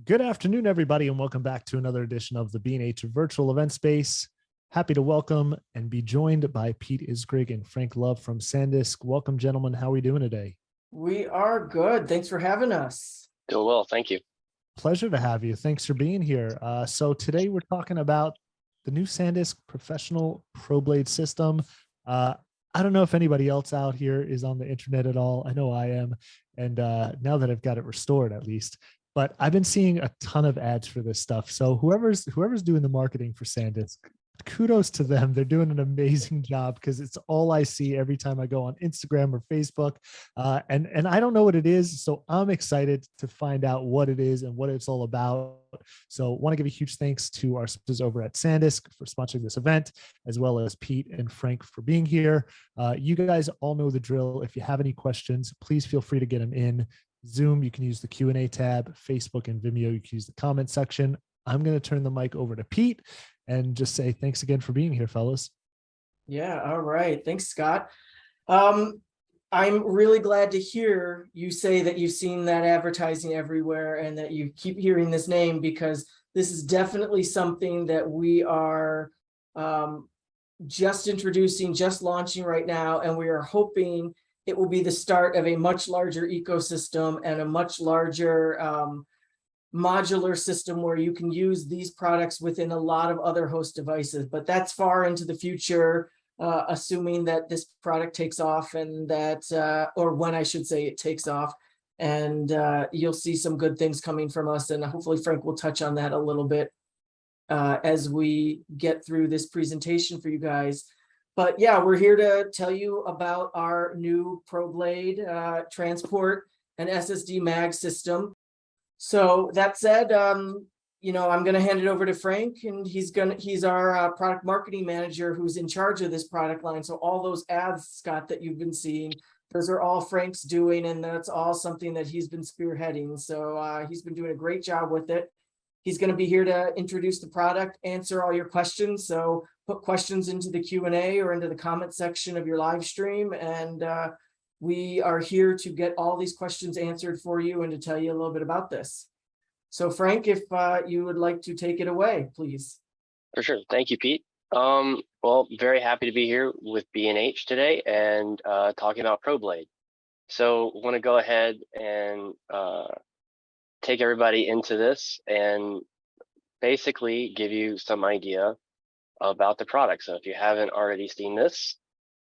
Good afternoon, everybody, and welcome back to another edition of the B&H Virtual Event Space. Happy to welcome and be joined by Pete Isgrig and Frank Love from SanDisk. Welcome, gentlemen. How are we doing today? We are good. Thanks for having us. Doing well, thank you. Pleasure to have you. Thanks for being here. So today we're talking about the new SanDisk Professional ProBlade system. I don't know if anybody else out here is on the internet at all. I know I am. And now that I've got it restored, at least. But I've been seeing a ton of ads for this stuff. So whoever's doing the marketing for SanDisk, kudos to them. They're doing an amazing job because it's all I see every time I go on Instagram or Facebook. And I don't know what it is. So I'm excited to find out what it is and what it's all about. So want to give a huge thanks to our sponsors over at SanDisk for sponsoring this event, as well as Pete and Frank for being here. You guys all know the drill. If you have any questions, please feel free to get them in. Zoom, you can use the Q&A tab. Facebook and Vimeo, you can use the comment section. I'm going to turn the mic over to Pete and just say thanks again for being here, fellas. Yeah, all right. Thanks, Scott. I'm really glad to hear you say that you've seen that advertising everywhere and that you keep hearing this name, because this is definitely something that we are just introducing, just launching right now, and we are hoping it will be the start of a much larger ecosystem and a much larger modular system where you can use these products within a lot of other host devices. But that's far into the future, assuming that this product takes off and that, or when I should say it takes off, and you'll see some good things coming from us. And hopefully Frank will touch on that a little bit as we get through this presentation for you guys. But yeah, we're here to tell you about our new ProBlade transport and SSD mag system. So that said, I'm going to hand it over to Frank, and he's our product marketing manager who's in charge of this product line. So all those ads, Scott, that you've been seeing, those are all Frank's doing, and that's all something that he's been spearheading. So he's been doing a great job with it. He's going to be here to introduce the product, answer all your questions. So put questions into the Q&A or into the comment section of your live stream. And we are here to get all these questions answered for you and to tell you a little bit about this. So Frank, if you would like to take it away, please. For sure. Thank you, Pete. Well, very happy to be here with B&H today and talking about ProBlade. So I want to go ahead and take everybody into this and basically give you some idea about the product. So if you haven't already seen this,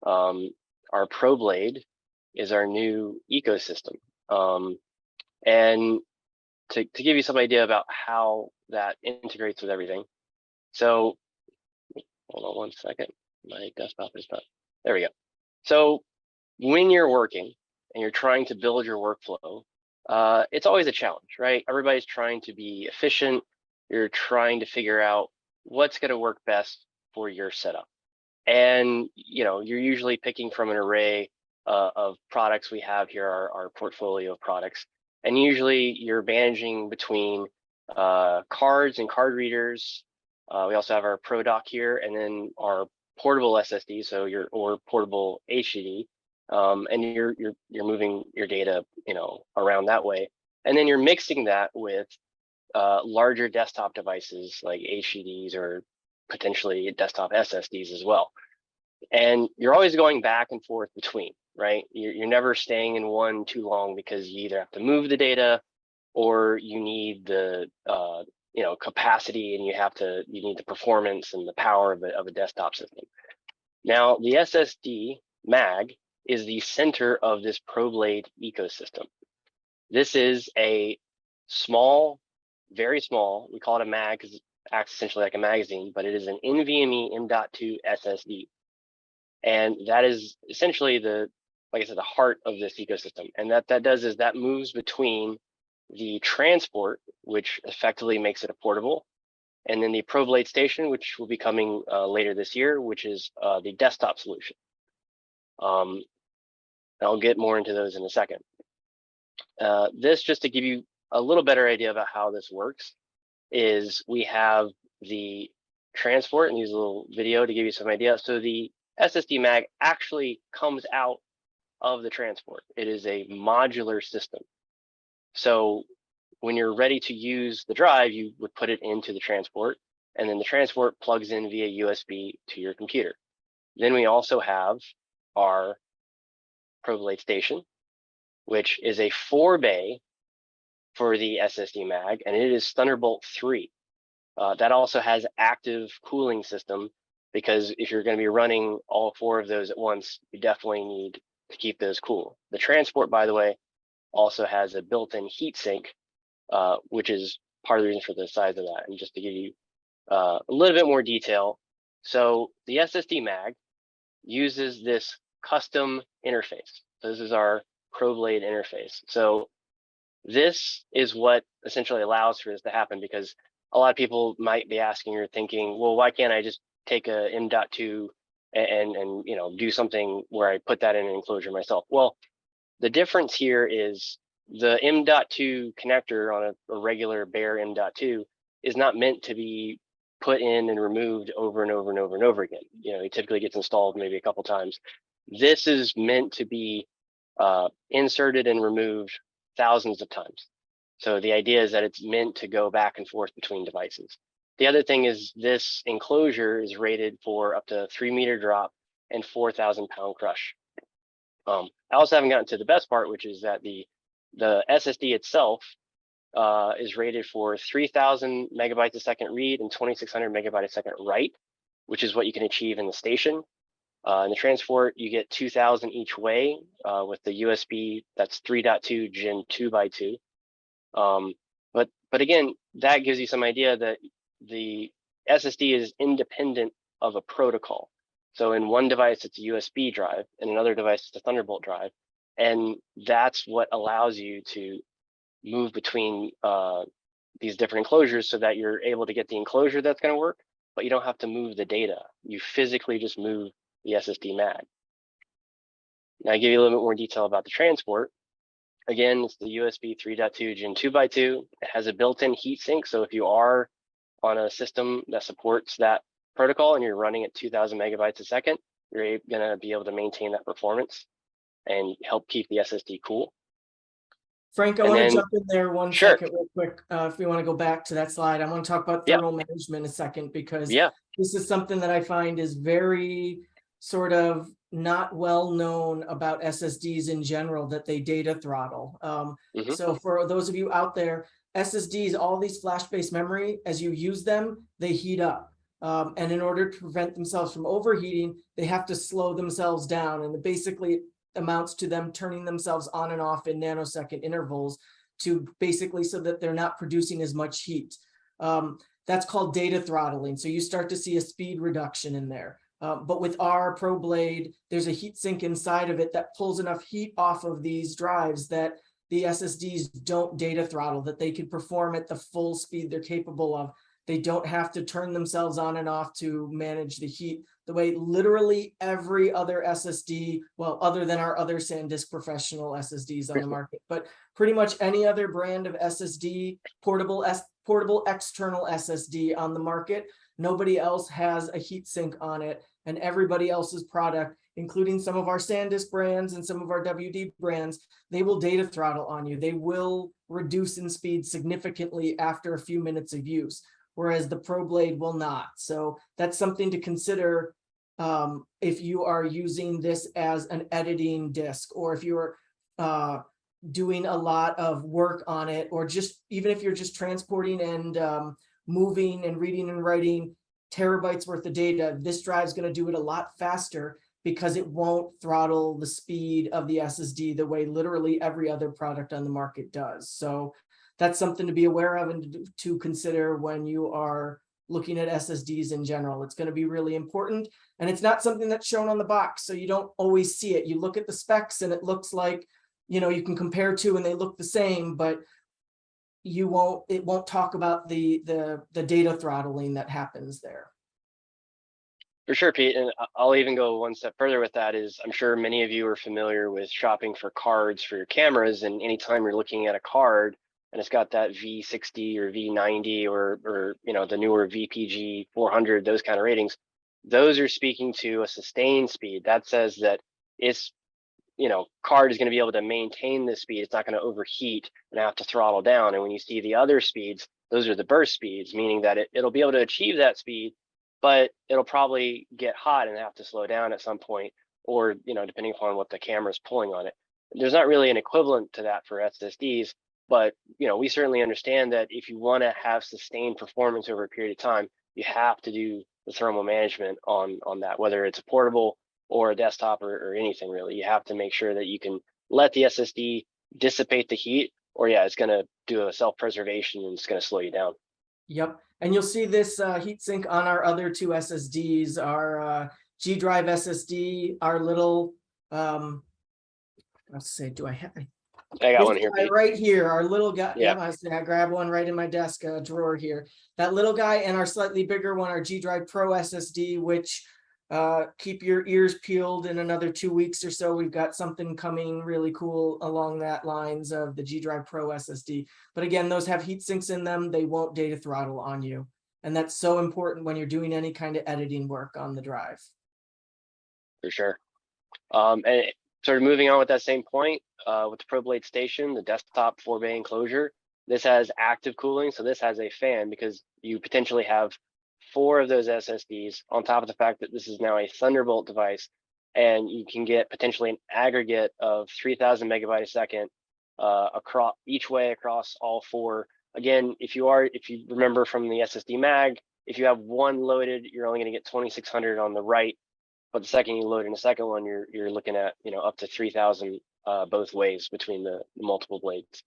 our ProBlade is our new ecosystem. And to give you some idea about how that integrates with everything. So hold on one second. My desktop is done. There we go. So when you're working and you're trying to build your workflow, it's always a challenge, right? Everybody's trying to be efficient. You're trying to figure out what's going to work best for your setup. And, you're usually picking from an array of products we have here, our portfolio of products. And usually you're managing between cards and card readers. We also have our Pro Dock here, and then our portable SSD, so or portable HDD. And you're moving your data, around that way. And then you're mixing that with larger desktop devices like HDDs or potentially desktop SSDs as well. And you're always going back and forth between, right? You're never staying in one too long because you either have to move the data or you need the capacity, and you need the performance and the power of a desktop system. Now, the SSD mag is the center of this ProBlade ecosystem. This is a small, very small, we call it a mag because it acts essentially like a magazine, but it is an NVMe M.2 SSD. And that is essentially like I said, the heart of this ecosystem. And that does is that moves between the transport, which effectively makes it a portable, and then the ProBlade station, which will be coming later this year, which is the desktop solution. I'll get more into those in a second. This, just to give you a little better idea about how this works, is we have the transport and use a little video to give you some idea. So the SSD mag actually comes out of the transport. It is a modular system. So when you're ready to use the drive, you would put it into the transport, and then the transport plugs in via USB to your computer. Then we also have our ProBlade station, which is a 4-bay for the SSD mag, and it is Thunderbolt 3. That also has active cooling system, because if you're going to be running all 4 of those at once, you definitely need to keep those cool. The transport, by the way, also has a built-in heat sink, which is part of the reason for the size of that. And just to give you a little bit more detail, so the SSD mag uses this custom interface. So this is our ProBlade interface. So this is what essentially allows for this to happen, because a lot of people might be asking or thinking, well, why can't I just take a M.2 and do something where I put that in an enclosure myself? Well, the difference here is the M.2 connector on a regular bare M.2 is not meant to be put in and removed over and over and over and over again. It typically gets installed maybe a couple times. This is meant to be inserted and removed thousands of times. So the idea is that it's meant to go back and forth between devices. The other thing is this enclosure is rated for up to 3-meter drop and 4,000-pound crush. I also haven't gotten to the best part, which is that the SSD itself is rated for 3,000 megabytes a second read and 2,600 megabytes a second write, which is what you can achieve in the station. In the transport, you get 2,000 each way with the USB. That's 3.2 Gen 2x2. But again, that gives you some idea that the SSD is independent of a protocol. So in one device, it's a USB drive, and another device, it's a Thunderbolt drive. And that's what allows you to move between these different enclosures so that you're able to get the enclosure that's going to work, but you don't have to move the data. You physically just move the SSD mag. Now, I give you a little bit more detail about the transport. Again, it's the USB 3.2 Gen 2x2. It has a built-in heatsink, so if you are on a system that supports that protocol and you're running at 2,000 megabytes a second, you're going to be able to maintain that performance and help keep the SSD cool. Frank, I want to jump in there one Sure. second real quick. If we want to go back to that slide, I want to talk about thermal management a second, because this is something that I find is very sort of not well known about SSDs in general, that they data throttle. So for those of you out there, SSDs, all these flash-based memory, as you use them, they heat up. And in order to prevent themselves from overheating, they have to slow themselves down. And it basically amounts to them turning themselves on and off in nanosecond intervals to basically so that they're not producing as much heat. That's called data throttling. So you start to see a speed reduction in there. But with our ProBlade, there's a heat sink inside of it that pulls enough heat off of these drives that the SSDs don't data throttle, that they can perform at the full speed they're capable of. They don't have to turn themselves on and off to manage the heat the way literally every other SSD, well, other than our other SanDisk Professional SSDs on the market, but pretty much any other brand of SSD, portable external SSD on the market, nobody else has a heat sink on it, and everybody else's product, including some of our SanDisk brands and some of our WD brands, they will data throttle on you. They will reduce in speed significantly after a few minutes of use, whereas the ProBlade will not. So that's something to consider if you are using this as an editing disk, or if you're doing a lot of work on it, or just even if you're just transporting and moving and reading and writing terabytes worth of data, this drive is going to do it a lot faster because it won't throttle the speed of the SSD the way literally every other product on the market does. So that's something to be aware of and to consider when you are looking at SSDs in general. It's going to be really important, and it's not something that's shown on the box, so you don't always see it. You look at the specs and it looks like, you can compare two and they look the same, but it won't talk about the data throttling that happens there. For sure, Pete, and I'll even go one step further with that. Is I'm sure many of you are familiar with shopping for cards for your cameras, and anytime you're looking at a card and it's got that V60 or V90 or the newer VPG 400, those kind of ratings, those are speaking to a sustained speed. That says that it's card is going to be able to maintain this speed. It's not going to overheat and have to throttle down. And when you see the other speeds, those are the burst speeds, meaning that it'll be able to achieve that speed, but it'll probably get hot and have to slow down at some point, or depending upon what the camera is pulling on it. There's not really an equivalent to that for SSDs, but we certainly understand that if you want to have sustained performance over a period of time, you have to do the thermal management on that, whether it's a portable or a desktop or anything really. You have to make sure that you can let the SSD dissipate the heat, or it's going to do a self-preservation and it's going to slow you down. Yep. And you'll see this heatsink on our other two SSDs, our G drive SSD, our little, let's say, do I have? I got This one here, guy Pete. right here, our little guy. Yeah. I grabbed one right in my desk drawer here. That little guy, and our slightly bigger one, our G Drive Pro SSD, which keep your ears peeled in another 2 weeks or so. We've got something coming really cool along that lines of the G Drive Pro SSD. But again, those have heat sinks in them. They won't data throttle on you. And that's so important when you're doing any kind of editing work on the drive. For sure. And sort of moving on with that same point, with the ProBlade Station, the desktop 4-bay enclosure, this has active cooling. So this has a fan because you potentially have 4 of those SSDs on top of the fact that this is now a Thunderbolt device, and you can get potentially an aggregate of 3,000 megabyte a second across each way across all 4. Again, if you remember from the SSD mag, if you have one loaded, you're only going to get 2,600 on the write. But the second you load in a second one, you're looking at up to 3,000 both ways between the multiple blades.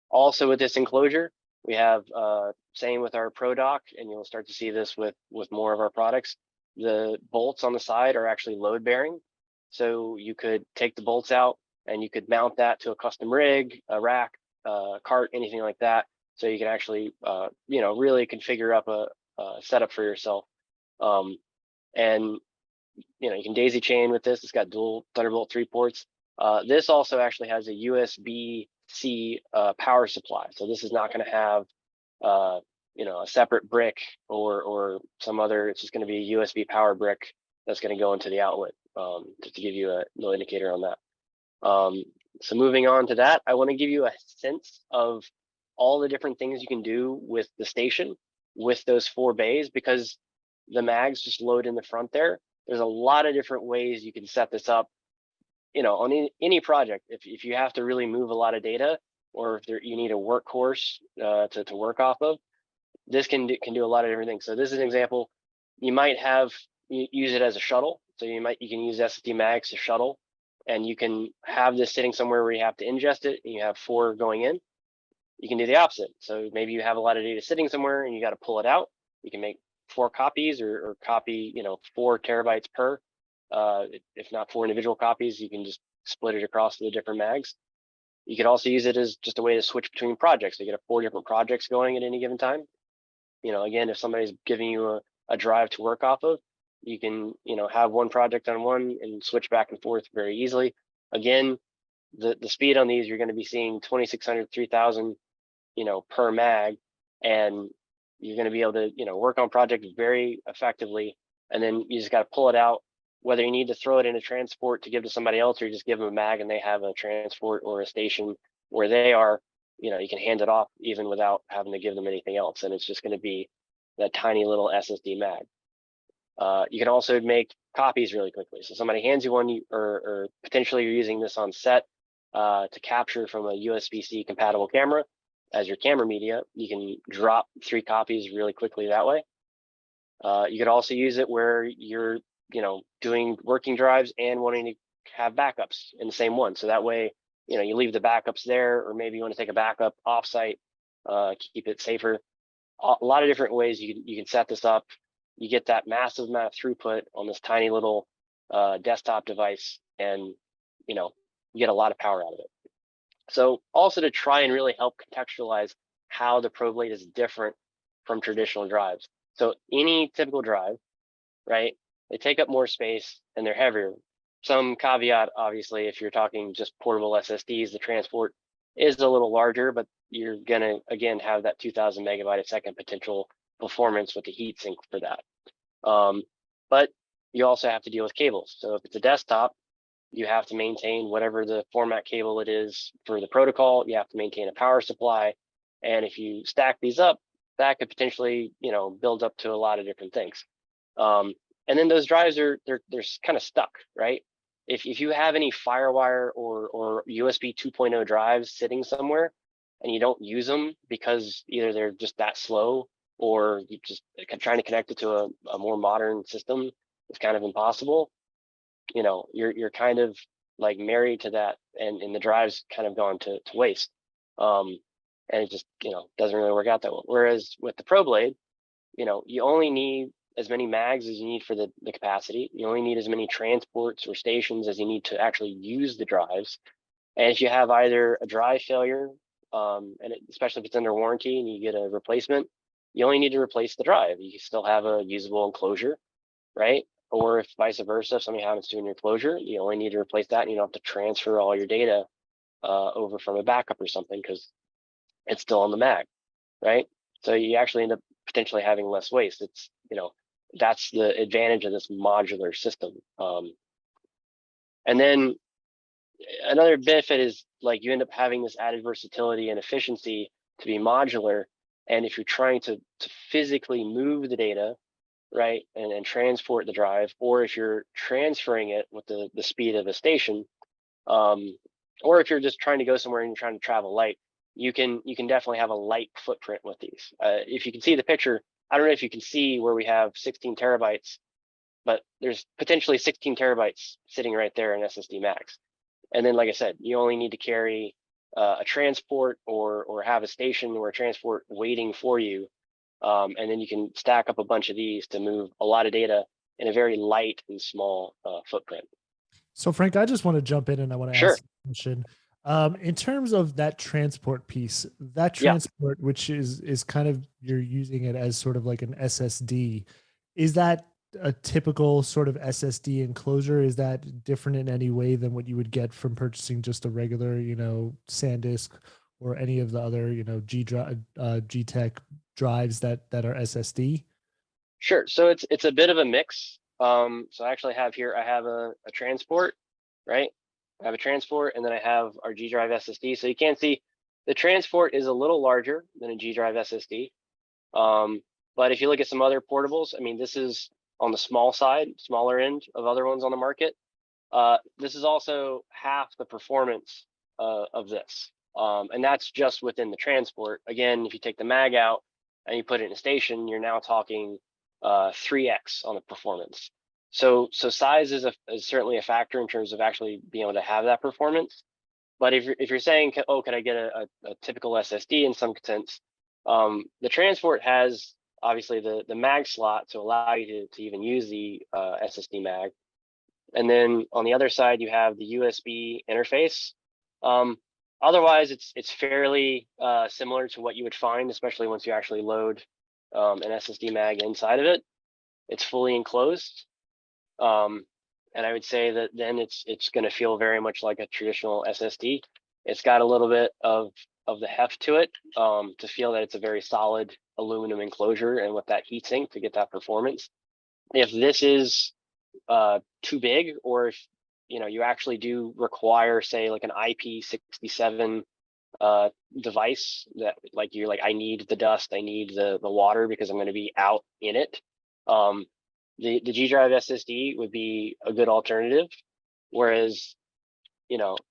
Also with this enclosure, we have same with our Pro Dock, and you'll start to see this with more of our products. The bolts on the side are actually load bearing, so you could take the bolts out and you could mount that to a custom rig, a rack, cart, anything like that. So you can actually really configure up a setup for yourself. And you can daisy chain with this. It's got dual Thunderbolt 3 ports. This also actually has a USB-C power supply. So this is not going to have a separate brick or some other. It's just going to be a USB power brick that's going to go into the outlet, just to give you a little indicator on that. So moving on to that, I want to give you a sense of all the different things you can do with the station with those 4 bays, because the mags just load in the front there. There's a lot of different ways you can set this up, on any project. If you have to really move a lot of data, or if you need a workhorse to work off of, this can do a lot of different things. So this is an example. You might use it as a shuttle. So you can use SSD mags to shuttle, and you can have this sitting somewhere where you have to ingest it, and you have 4 going in. You can do the opposite. So maybe you have a lot of data sitting somewhere and you got to pull it out. You can make 4 copies or copy 4 terabytes per, if not 4 individual copies. You can just split it across the different mags. You could also use it as just a way to switch between projects. So you get 4 different projects going at any given time. Again, if somebody's giving you a drive to work off of, you can have one project on one and switch back and forth very easily. Again, the speed on these, you're going to be seeing 2,600, 3,000 per mag, and you're going to be able to work on projects very effectively. And then you just got to pull it out, whether you need to throw it in a transport to give to somebody else, or you just give them a mag and they have a transport or a station where they are. You can hand it off even without having to give them anything else, and it's just going to be that tiny little SSD mag. You can also make copies really quickly. So somebody hands you one, or potentially you're using this on set to capture from a USB-C compatible camera as your camera media. You can drop 3 copies really quickly that way. You could also use it where you're doing working drives and wanting to have backups in the same one. So that way, you leave the backups there, or maybe you want to take a backup offsite, keep it safer. A lot of different ways you can set this up. You get that massive amount of throughput on this tiny little desktop device, and you get a lot of power out of it. So also to try and really help contextualize how the ProBlade is different from traditional drives. So any typical drive, right, they take up more space and they're heavier. Some caveat, obviously, if you're talking just portable SSDs, the transport is a little larger, but you're gonna, again, have that 2,000 megabyte a second potential performance with the heatsink for that. But you also have to deal with cables. So if it's a desktop, you have to maintain whatever the format cable it is for the protocol. You have to maintain a power supply. And if you stack these up, that could potentially, build up to a lot of different things. And then those drives they're kind of stuck, right? If you have any FireWire or USB 2.0 drives sitting somewhere and you don't use them because either they're just that slow or you just trying to connect it to a more modern system is kind of impossible, you're kind of like married to that, and the drive's kind of gone to waste. And it just, doesn't really work out that well. Whereas with the ProBlade, you only need as many mags as you need for the capacity. You only need as many transports or stations as you need to actually use the drives. And if you have either a drive failure, especially if it's under warranty and you get a replacement, you only need to replace the drive. You still have a usable enclosure, right? Or if vice versa, if something happens to in your enclosure, you only need to replace that and you don't have to transfer all your data over from a backup or something because it's still on the mag, right? So you actually end up potentially having less waste. It's, that's the advantage of this modular system. And then another benefit is like you end up having this added versatility and efficiency to be modular. And if you're trying to physically move the data, right, and transport the drive, or if you're transferring it with the speed of a station, or if you're just trying to go somewhere and you're trying to travel light, you can definitely have a light footprint with these. If you can see the picture, I don't know if you can see where we have 16 terabytes, but there's potentially 16 terabytes sitting right there in SSD max. And then, like I said, you only need to carry a transport or have a station or a transport waiting for you. And then you can stack up a bunch of these to move a lot of data in a very light and small footprint. So Frank, I just want to jump in and I want to Sure. ask a question. In terms of that transport piece, that Yeah. transport, which is kind of, you're using it as sort of like an SSD, is that a typical sort of SSD enclosure? Is that different in any way than what you would get from purchasing just a regular, SanDisk or any of the other, G-Tech drives that are SSD? Sure. So it's a bit of a mix. So I actually have here, I have a transport, right? I have a transport, and then I have our G drive SSD. So you can see the transport is a little larger than a G drive SSD. But if you look at some other portables, I mean, this is on the small side, smaller end of other ones on the market. This is also half the performance of this. And that's just within the transport. Again, if you take the mag out and you put it in a station, you're now talking 3x on the performance. So size is certainly a factor in terms of actually being able to have that performance. But if you're saying, oh, could I get a typical SSD in some sense, the transport has obviously the mag slot to allow you to even use the SSD mag. And then on the other side, you have the USB interface. Otherwise, it's fairly similar to what you would find, especially once you actually load an SSD mag inside of it. It's fully enclosed. And I would say that then it's going to feel very much like a traditional SSD. It's got a little bit of the heft to it to feel that it's a very solid aluminum enclosure, and with that heatsink to get that performance. If this is too big, or if you actually do require, say, like an IP67 device that you're like, I need the dust, I need the water because I'm going to be out in it. The G drive SSD would be a good alternative, whereas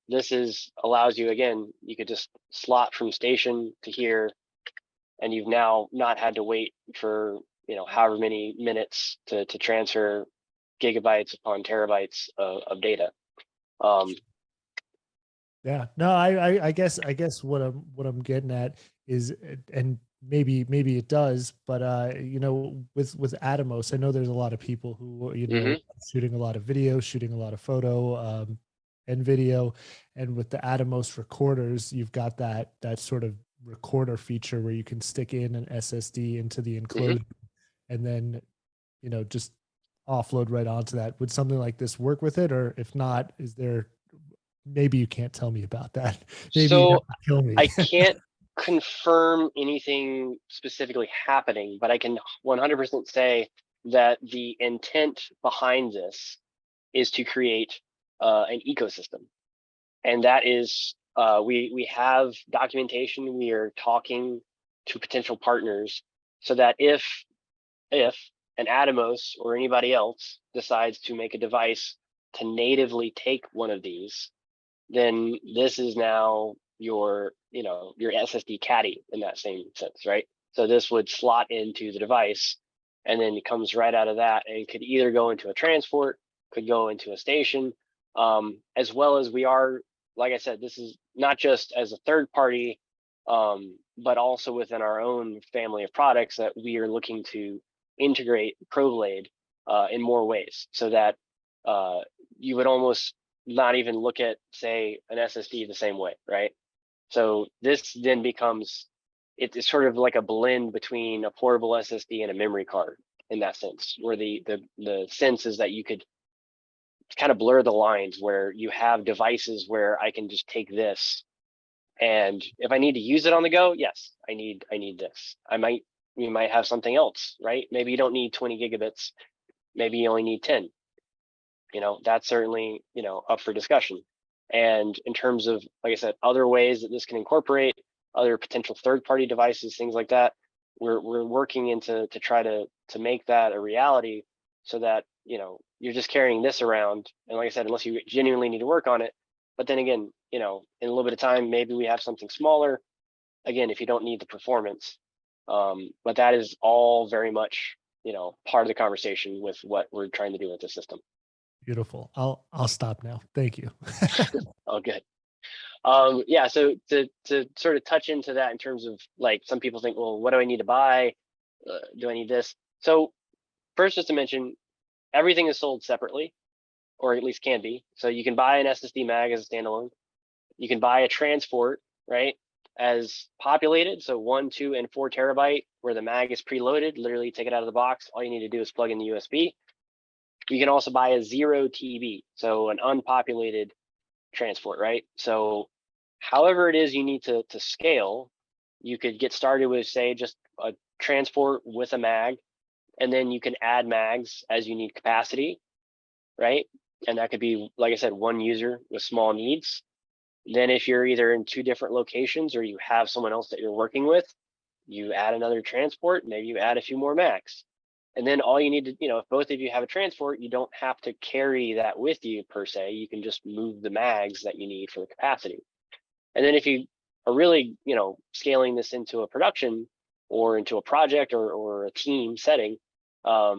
this allows you, again, you could just slot from station to here, and you've now not had to wait for however many minutes to transfer gigabytes upon terabytes of data. Yeah, no, I guess what I'm getting at is, and maybe it does, but with Atomos, I know there's a lot of people who shooting a lot of video, shooting a lot of photo, and video, and with the Atomos recorders, you've got that sort of recorder feature where you can stick in an SSD into the enclosure, and then just offload right onto that. Would something like this work with it, or if not, is there? Maybe you can't tell me about that. Maybe So kill me. I can't confirm anything specifically happening, but I can 100% say that the intent behind this is to create an ecosystem. And that is, we have documentation, we are talking to potential partners so that if an Atomos or anybody else decides to make a device to natively take one of these, then this is now your, your SSD caddy in that same sense, right? So this would slot into the device, and then it comes right out of that, and could either go into a transport, could go into a station, as well as we are, like I said, this is not just as a third party, but also within our own family of products that we are looking to integrate ProBlade in more ways, so that you would almost not even look at, say, an SSD the same way, right? So this then becomes, it's sort of like a blend between a portable SSD and a memory card in that sense, where the sense is that you could kind of blur the lines, where you have devices where I can just take this, and if I need to use it on the go, yes, I need this. We might have something else, right? Maybe you don't need 20 gigabits, maybe you only need 10. That's certainly, up for discussion. And in terms of, like I said, other ways that this can incorporate other potential third-party devices, things like that, we're working into to try to make that a reality, so that you're just carrying this around. And like I said, unless you genuinely need to work on it, but then again, in a little bit of time, maybe we have something smaller. Again, if you don't need the performance, but that is all very much part of the conversation with what we're trying to do with the system. Beautiful. I'll stop now. Thank you. Oh, good. Yeah, so to sort of touch into that in terms of, like, some people think, well, what do I need to buy? Do I need this? So first, just to mention, everything is sold separately, or at least can be. So you can buy an SSD mag as a standalone. You can buy a transport, right, as populated. So 1, 2, and 4 terabyte, where the mag is preloaded. Literally take it out of the box. All you need to do is plug in the USB. You can also buy a 0 TB, so an unpopulated transport, right? So however it is you need to scale, you could get started with, say, just a transport with a mag, and then you can add mags as you need capacity, right? And that could be, like I said, one user with small needs. Then if you're either in 2 different locations, or you have someone else that you're working with, you add another transport, maybe you add a few more mags. And then all you need to, if both of you have a transport, you don't have to carry that with you per se. You can just move the mags that you need for the capacity. And then if you are really, scaling this into a production or into a project or a team setting, all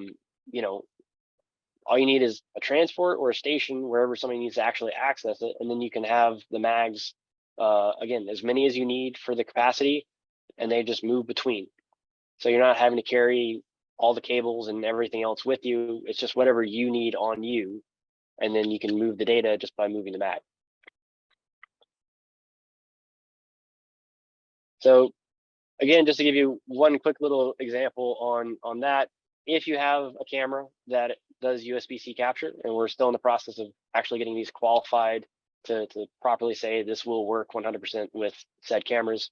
you need is a transport or a station wherever somebody needs to actually access it. And then you can have the mags, again, as many as you need for the capacity, and they just move between. So you're not having to carry all the cables and everything else with you. It's just whatever you need on you, and then you can move the data just by moving the mag. So again, just to give you one quick little example on that, if you have a camera that does USB-C capture, and we're still in the process of actually getting these qualified to properly say this will work 100% with said cameras,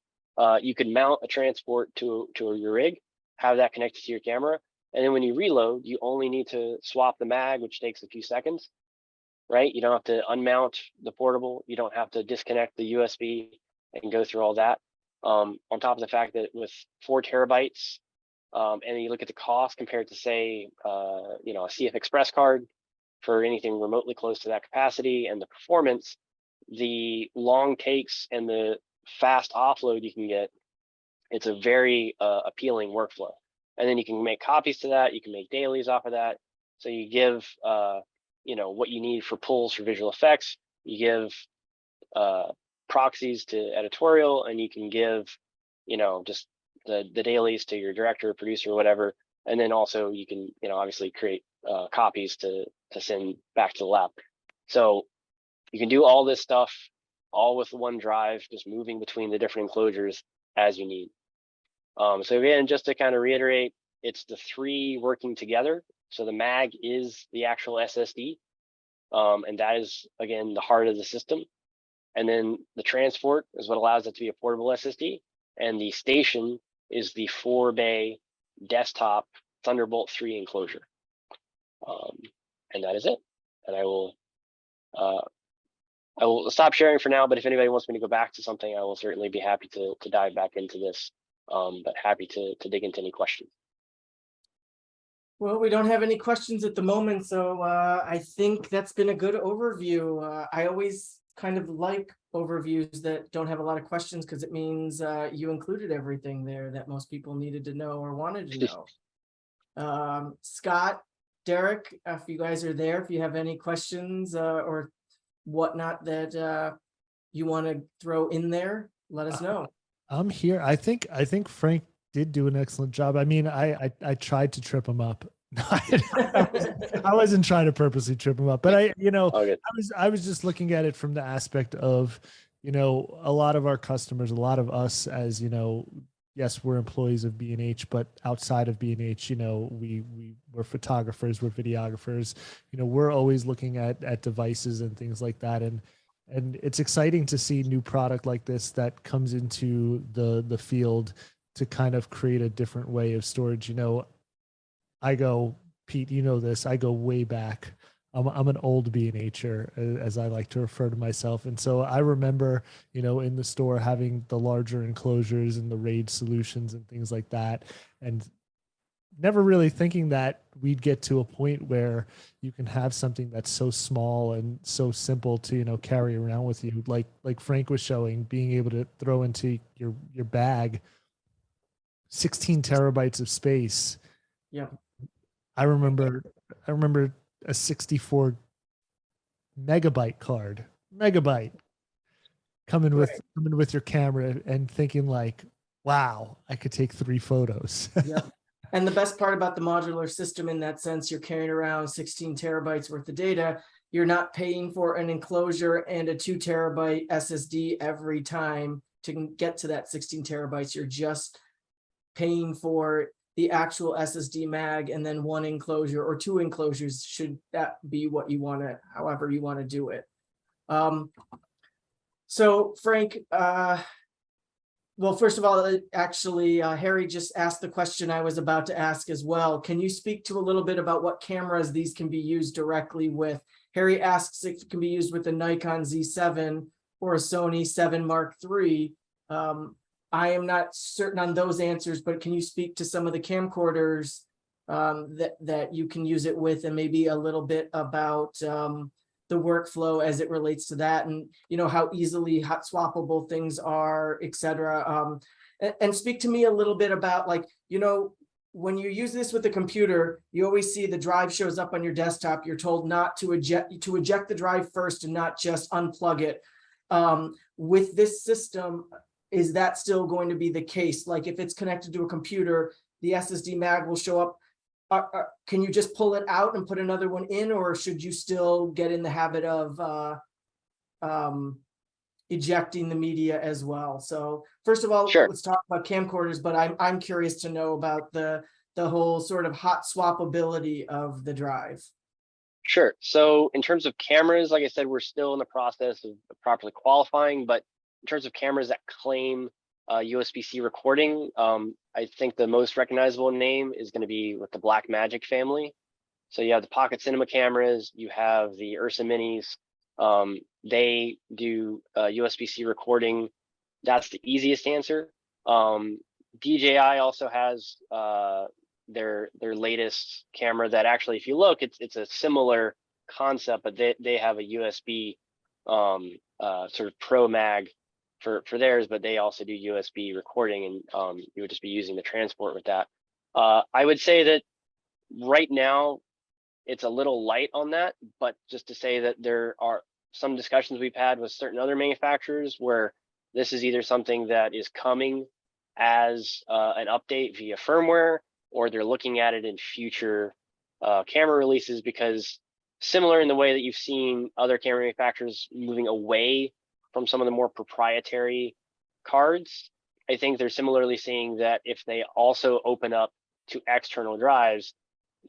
you can mount a transport to your rig, have that connected to your camera, and then when you reload, you only need to swap the mag, which takes a few seconds, right? You don't have to unmount the portable, you don't have to disconnect the USB and go through all that. On top of the fact that with 4 terabytes, and you look at the cost compared to, say, a CF Express card for anything remotely close to that capacity, and the performance, the long takes and the fast offload you can get, it's a very appealing workflow. And then you can make copies to that, you can make dailies off of that. So you give what you need for pulls for visual effects, you give proxies to editorial, and you can give just the dailies to your director, producer, whatever. And then also you can obviously create copies to send back to the lab. So you can do all this stuff all with one drive, just moving between the different enclosures as you need. So again, just to kind of reiterate, it's the 3 working together. So the mag is the actual SSD, and that is, again, the heart of the system. And then the transport is what allows it to be a portable SSD, and the station is the 4-bay desktop Thunderbolt 3 enclosure. And that is it. And I will I will stop sharing for now, but if anybody wants me to go back to something, I will certainly be happy to dive back into this. But happy to dig into any questions. Well, we don't have any questions at the moment, so I think that's been a good overview. I always kind of like overviews that don't have a lot of questions because it means you included everything there that most people needed to know or wanted to know. Scott, Derek, if you guys are there, if you have any questions or whatnot that you want to throw in there, let us know. I'm here. I think Frank did do an excellent job. I mean, I tried to trip him up. I wasn't trying to purposely trip him up, but I was just looking at it from the aspect of, a lot of our customers, a lot of us as, yes, we're employees of B&H, but outside of B&H, we're photographers, we're videographers, we're always looking at devices and things like that. And it's exciting to see new product like this that comes into the field to kind of create a different way of storage. I go, Pete, this, I go way back. I'm an old B&Her, as I like to refer to myself. And so I remember, in the store having the larger enclosures and the RAID solutions and things like that. And never really thinking that we'd get to a point where you can have something that's so small and so simple to, carry around with you. Like Frank was showing, being able to throw into your bag 16 terabytes of space. Yeah. I remember a 64 megabyte card, coming with your camera and thinking like, wow, I could take 3 photos. Yeah. And the best part about the modular system in that sense, you're carrying around 16 terabytes worth of data. You're not paying for an enclosure and a 2 terabyte SSD every time to get to that 16 terabytes. You're just paying for the actual SSD mag and then 1 enclosure or 2 enclosures, should that be what you want to, however you want to do it. So Frank, well, first of all, actually, Harry just asked the question I was about to ask as well. Can you speak to a little bit about what cameras these can be used directly with? Harry asks if it can be used with a Nikon Z7 or a Sony 7 Mark III. I am not certain on those answers, but can you speak to some of the camcorders that you can use it with, and maybe a little bit about the workflow as it relates to that, and how easily hot swappable things are, etc. And speak to me a little bit about, like, when you use this with the computer, you always see the drive shows up on your desktop. You're told not to eject the drive first and not just unplug it. With this system, is that still going to be the case? Like, if it's connected to a computer, the SSD mag will show up. Can you just pull it out and put another one in, or should you still get in the habit of ejecting the media as well? So first of all, Sure. Let's talk about camcorders, but I'm curious to know about the whole sort of hot swappability of the drive. Sure. So in terms of cameras, like I said, we're still in the process of properly qualifying, but in terms of cameras that claim USB-C recording, I think the most recognizable name is going to be with the Blackmagic family. So you have the Pocket Cinema cameras, you have the Ursa Minis. They do USB-C recording. That's the easiest answer. DJI also has their latest camera that actually, if you look, it's a similar concept, but they have a USB sort of Pro Mag for theirs, but they also do USB recording, and you would just be using the transport with that. I would say that right now it's a little light on that, but just to say that there are some discussions we've had with certain other manufacturers where this is either something that is coming as an update via firmware, or they're looking at it in future camera releases, because similar in the way that you've seen other camera manufacturers moving away from some of the more proprietary cards, I think they're similarly seeing that if they also open up to external drives,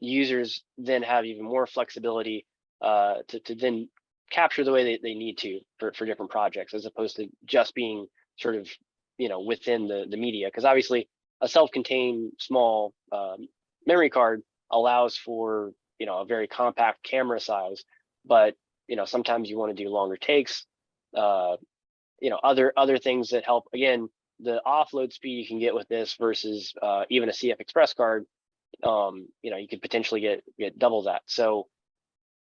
users then have even more flexibility to then capture the way they need to for different projects, as opposed to just being sort of within the media. Because obviously a self-contained small memory card allows for a very compact camera size, but sometimes you want to do longer takes, other things that help. Again, the offload speed you can get with this versus even a CF Express card, you could potentially get double that. So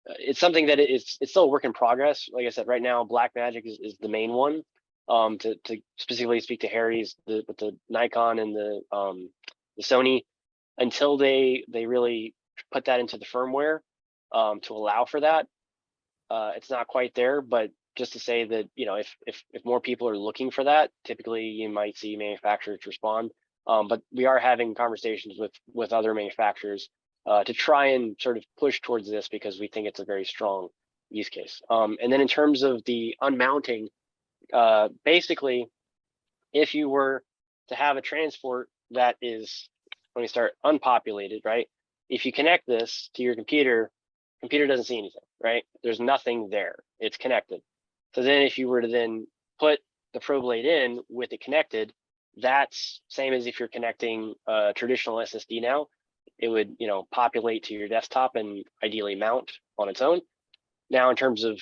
it's something that it's still a work in progress. Like I said, right now, Blackmagic is the main one. To specifically speak to Harry's, with the Nikon and the Sony, until they really put that into the firmware to allow for that, it's not quite there. But just to say that, if more people are looking for that, typically you might see manufacturers respond. But we are having conversations with other manufacturers to try and sort of push towards this, because we think it's a very strong use case. And then in terms of the unmounting, basically, if you were to have a transport that is, let me start, unpopulated, right? If you connect this to your computer doesn't see anything, right? There's nothing there. It's connected. So then if you were to then put the Pro Blade in with it connected, that's same as if you're connecting a traditional SSD now. It would, populate to your desktop and ideally mount on its own. Now, in terms of,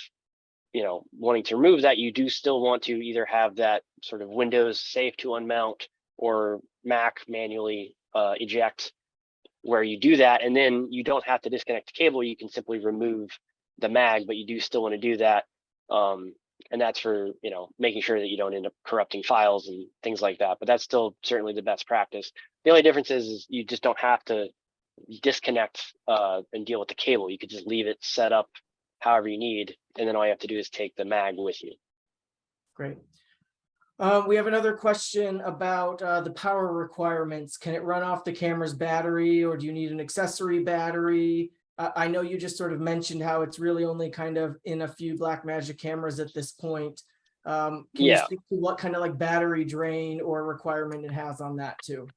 wanting to remove that, you do still want to either have that sort of Windows safe to unmount, or Mac manually eject, where you do that, and then you don't have to disconnect the cable. You can simply remove the mag, but you do still want to do that. And that's for, making sure that you don't end up corrupting files and things like that. But that's still certainly the best practice. The only difference is you just don't have to disconnect and deal with the cable. You could just leave it set up however you need, and then all you have to do is take the mag with you. Great. We have another question about the power requirements. Can it run off the camera's battery, or do you need an accessory battery? I know you just sort of mentioned how it's really only kind of in a few Blackmagic cameras at this point. Can you speak to what kind of like battery drain or requirement it has on that too?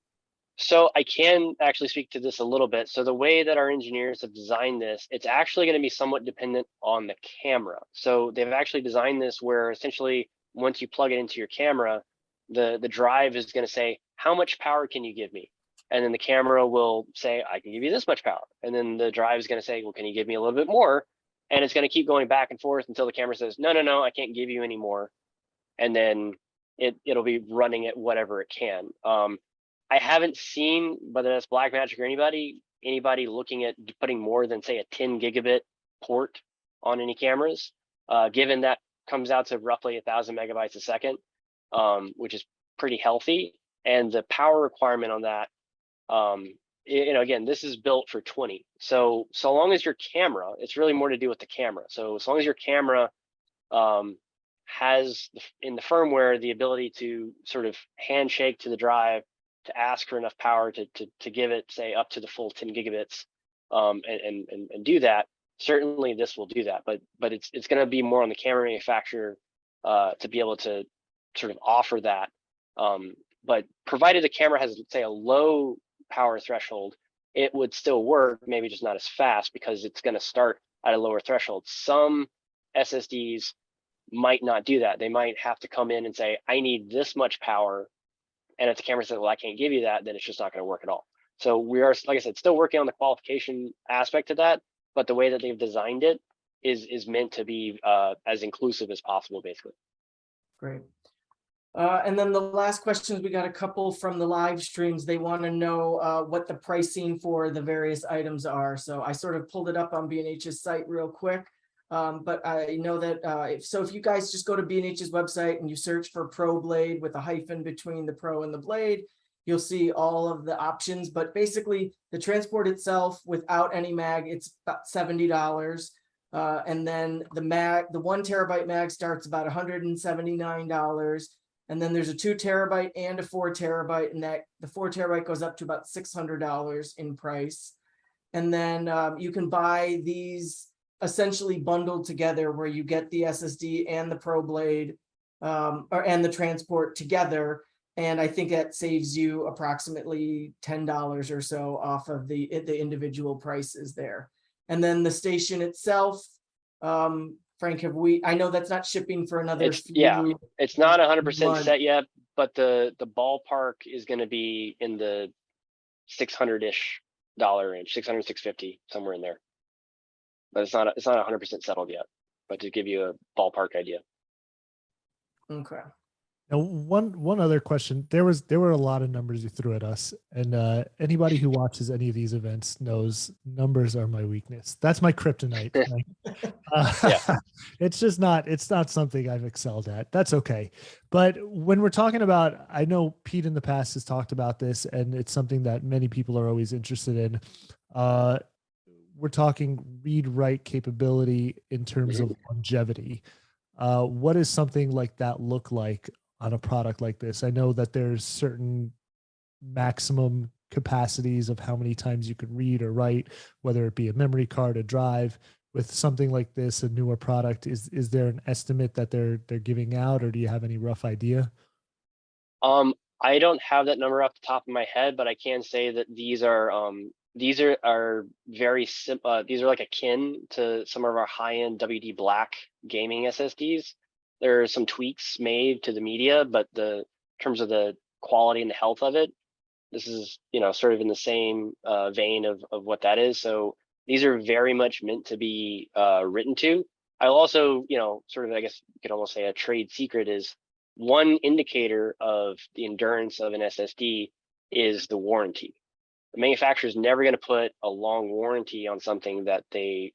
So I can actually speak to this a little bit. So the way that our engineers have designed this, it's actually going to be somewhat dependent on the camera. So they've actually designed this where essentially once you plug it into your camera, the drive is going to say, how much power can you give me? And then the camera will say, I can give you this much power. And then the drive is going to say, well, can you give me a little bit more? And it's going to keep going back and forth until the camera says, no, I can't give you any more. And then it'll be running at whatever it can. I haven't seen, whether that's Blackmagic or anybody looking at putting more than, say, a 10 gigabit port on any cameras, given that comes out to roughly 1,000 megabytes a second, which is pretty healthy. And the power requirement on that, again, this is built for 20. So long as your camera, it's really more to do with the camera. So as long as your camera has in the firmware the ability to sort of handshake to the drive to ask for enough power to give it, say, up to the full 10 gigabits, and do that, certainly this will do that. But it's going to be more on the camera manufacturer to be able to sort of offer that. But provided the camera has, say, a low power threshold, it would still work, maybe just not as fast, because it's going to start at a lower threshold. Some SSDs might not do that. They might have to come in and say, I need this much power. And if the camera says, well, I can't give you that, then it's just not going to work at all. So we are, like I said, still working on the qualification aspect of that, but the way that they've designed it is meant to be as inclusive as possible, basically. Great. And then the last questions, we got a couple from the live streams. They want to know what the pricing for the various items are. So I sort of pulled it up on B&H's site real quick. But I know that if you guys just go to B&H's website and you search for Pro Blade with a hyphen between the Pro and the Blade, you'll see all of the options. But basically, the transport itself without any mag, it's about $70. And then the 1 terabyte mag starts about $179. And then there's a 2 terabyte and a 4 terabyte, and that the 4 terabyte goes up to about $600 in price. And then you can buy these essentially bundled together, where you get the SSD and the Pro Blade and the transport together. And I think that saves you approximately $10 or so off of the individual prices there. And then the station itself, Frank, I know that's not shipping for another few. It's not 100% set yet, but the ballpark is going to be in the $600-ish range, 600, 650, somewhere in there. But it's not 100% settled yet. but to give you a ballpark idea. Okay. Now, one other question. There were a lot of numbers you threw at us, and anybody who watches any of these events knows numbers are my weakness. That's my kryptonite. Right? Yeah. It's not something I've excelled at. That's okay. But when we're talking about, I know Pete in the past has talked about this, and it's something that many people are always interested in. We're talking read write capability in terms of longevity. What does something like that look like on a product like this? I know that there's certain maximum capacities of how many times you can read or write, whether it be a memory card, a drive. With something like this, a newer product, is there an estimate that they're giving out, or do you have any rough idea? I don't have that number off the top of my head, but I can say that these are very simple. These are like akin to some of our high-end WD Black gaming SSDs. There are some tweaks made to the media, but in terms of the quality and the health of it, this is, sort of in the same vein of what that is. So these are very much meant to be written to. I'll also, sort of, I guess you could almost say a trade secret is one indicator of the endurance of an SSD is the warranty. The manufacturer is never going to put a long warranty on something that they,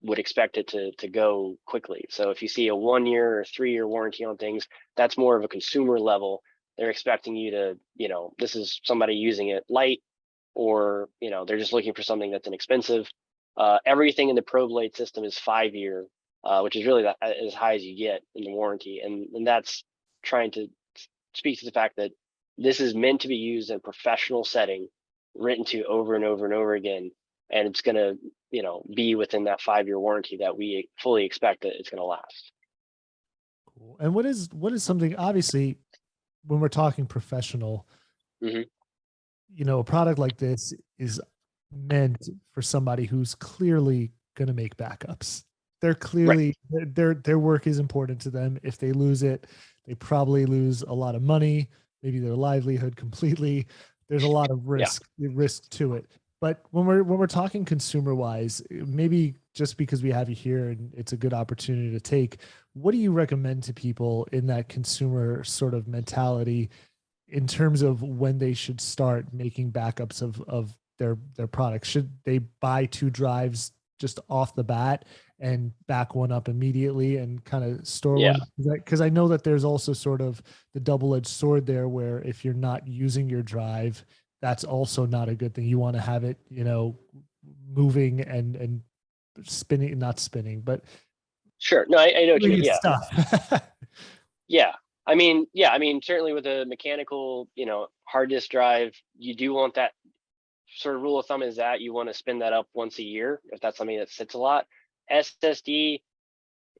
would expect it to go quickly. So if you see a 1 year or 3 year warranty on things, that's more of a consumer level. They're expecting you to, this is somebody using it light, or, they're just looking for something that's inexpensive. Everything in the ProBlade system is 5 year, which is really as high as you get in the warranty. And that's trying to speak to the fact that this is meant to be used in a professional setting, written to over and over and over again. And it's going to, be within that 5 year warranty that we fully expect that it's going to last. Cool. And what is something, obviously, when we're talking professional, a product like this is meant for somebody who's clearly going to make backups. They're clearly, their work is important to them. If they lose it, they probably lose a lot of money, maybe their livelihood completely. There's a lot of risk to it. But when we're talking consumer wise, maybe just because we have you here and it's a good opportunity to take, what do you recommend to people in that consumer sort of mentality in terms of when they should start making backups of their products? Should they buy 2 drives just off the bat and back one up immediately and kind of store one? Because I know that there's also sort of the double-edged sword there, where if you're not using your drive, that's also not a good thing. You want to have it, moving and spinning, not spinning, but sure. No, I know what you mean. Yeah. Stuff. Yeah. I mean, certainly with a mechanical, hard disk drive, you do want that sort of rule of thumb is that you want to spin that up once a year if that's something that sits a lot. SSD,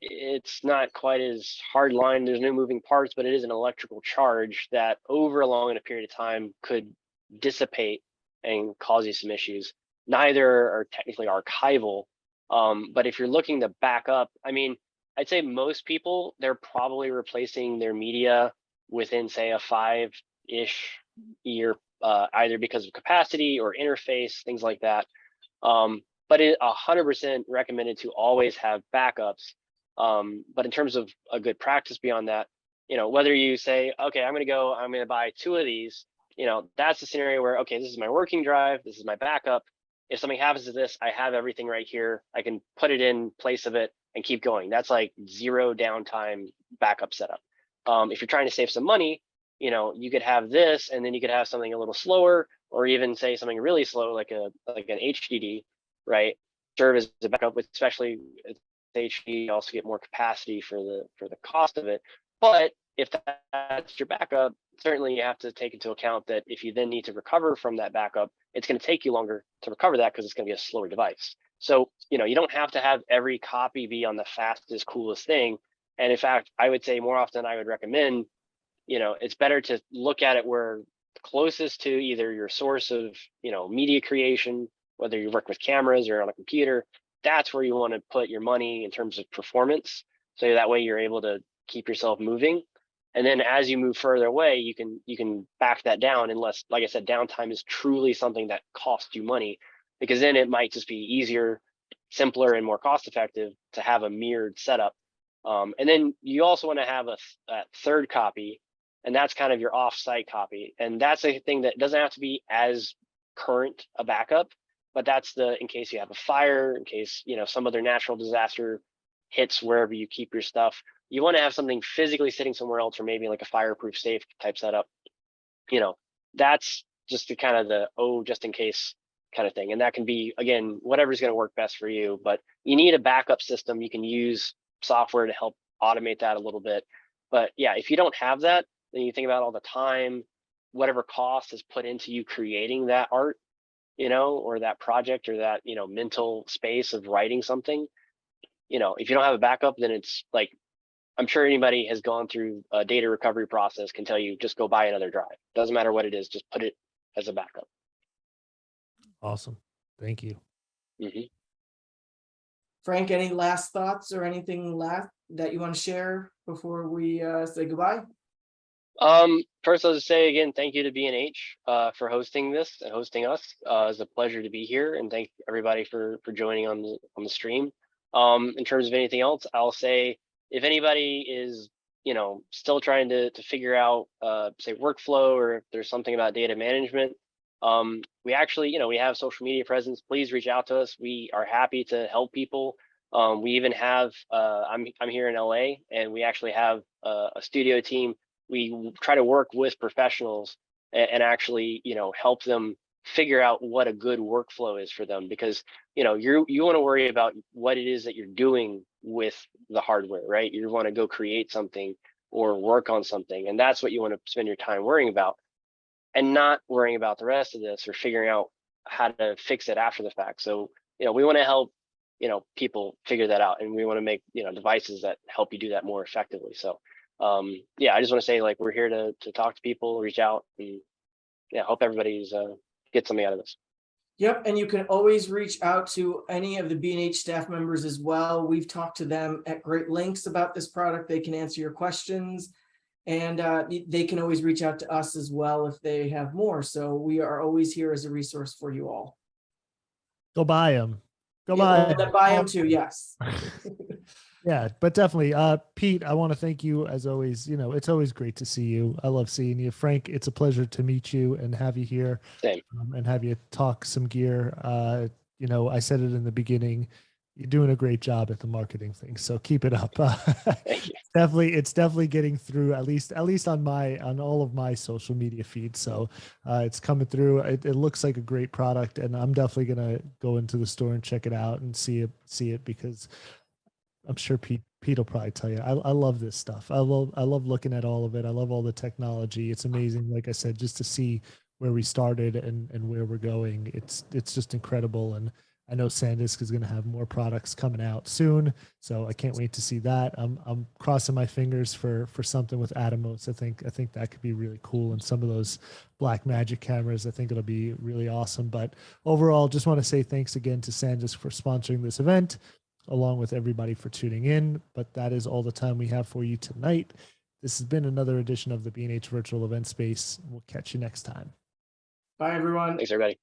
it's not quite as hard line. There's no moving parts, but it is an electrical charge that over a long period of time could dissipate and cause you some issues. Neither are technically archival, but if you're looking to back up, I'd say most people, they're probably replacing their media within, say, a 5-ish year, either because of capacity or interface, things like that. But it 100% recommended to always have backups. But in terms of a good practice beyond that, whether you say, okay, I'm going to buy 2 of these, that's the scenario where, okay, this is my working drive, this is my backup. If something happens to this, I have everything right here. I can put it in place of it and keep going. That's like 0 downtime backup setup. If you're trying to save some money, you could have this, and then you could have something a little slower, or even say something really slow, like an HDD, right? Serve as a backup, especially with HDD, you also get more capacity for the cost of it. But if that's your backup, certainly you have to take into account that if you then need to recover from that backup, it's going to take you longer to recover that because it's going to be a slower device. So, you don't have to have every copy be on the fastest, coolest thing. And in fact, I would say more often I would recommend, it's better to look at it where closest to either your source of, media creation, whether you work with cameras or on a computer, that's where you want to put your money in terms of performance. So that way you're able to keep yourself moving. And then as you move further away, you can back that down, unless, like I said, downtime is truly something that costs you money, because then it might just be easier simpler and more cost effective to have a mirrored setup. And then you also want to have a third copy, and that's kind of your off-site copy. And that's a thing that doesn't have to be as current a backup, but that's in case you have a fire, in case, you know, some other natural disaster hits wherever you keep your stuff. You want to have something physically sitting somewhere else, or maybe like a fireproof safe type setup. You know, that's just the kind of just in case kind of thing. And that can be, again, whatever's going to work best for you, but you need a backup system. You can use software to help automate that a little bit. But yeah, if you don't have that, then you think about all the time, whatever cost is put into you creating that art, you know, or that project, or that, you know, mental space of writing something. You know, if you don't have a backup, then it's like, I'm sure anybody has gone through a data recovery process can tell you, just go buy another drive. Doesn't matter what it is, just put it as a backup. Awesome. Thank you. Mm-hmm. Frank, any last thoughts or anything left that you want to share before we say goodbye? First, I'll just say again, thank you to B&H for hosting this and hosting us. It's a pleasure to be here, and thank everybody for joining on the stream. In terms of anything else, I'll say if anybody is, you know, still trying to figure out say workflow, or if there's something about data management, we actually, you know, we have social media presence. Please reach out to us. We are happy to help people. We even have I'm here in LA, and we actually have a studio team. We try to work with professionals and actually, you know, help them figure out what a good workflow is for them, because, you know, you want to worry about what it is that you're doing with the hardware, right? You want to go create something or work on something, and that's what you want to spend your time worrying about, and not worrying about the rest of this or figuring out how to fix it after the fact. So, you know, we want to help, you know, people figure that out, and we want to make, you know, devices that help you do that more effectively. So yeah, I just want to say, like, we're here to talk to people, reach out, and yeah, hope everybody's get something out of this. Yep, and you can always reach out to any of the B&H staff members as well. We've talked to them at great lengths about this product. They can answer your questions, and they can always reach out to us as well if they have more. So we are always here as a resource for you all. Go buy them. Go Yeah, buy buy them too, yes. Yeah, but definitely, Pete, I want to thank you as always. You know, it's always great to see you. I love seeing you. Frank, it's a pleasure to meet you and have you here. Same. And have you talk some gear. You know, I said it in the beginning, you're doing a great job at the marketing thing. So keep it up. Thank you. It's definitely getting through, at least on all of my social media feeds. So it's coming through. It looks like a great product, and I'm definitely going to go into the store and check it out and see it because I'm sure Pete will probably tell you. I love this stuff. I love looking at all of it. I love all the technology. It's amazing. Like I said, just to see where we started and where we're going. It's just incredible. And I know SanDisk is going to have more products coming out soon, so I can't wait to see that. I'm crossing my fingers for something with Atomos. I think that could be really cool. And some of those Black Magic cameras, I think it'll be really awesome. But overall, just want to say thanks again to SanDisk for sponsoring this event, along with everybody for tuning in. But that is all the time we have for you tonight. This has been another edition of the B&H Virtual Event Space. We'll catch you next time. Bye, everyone. Thanks, everybody.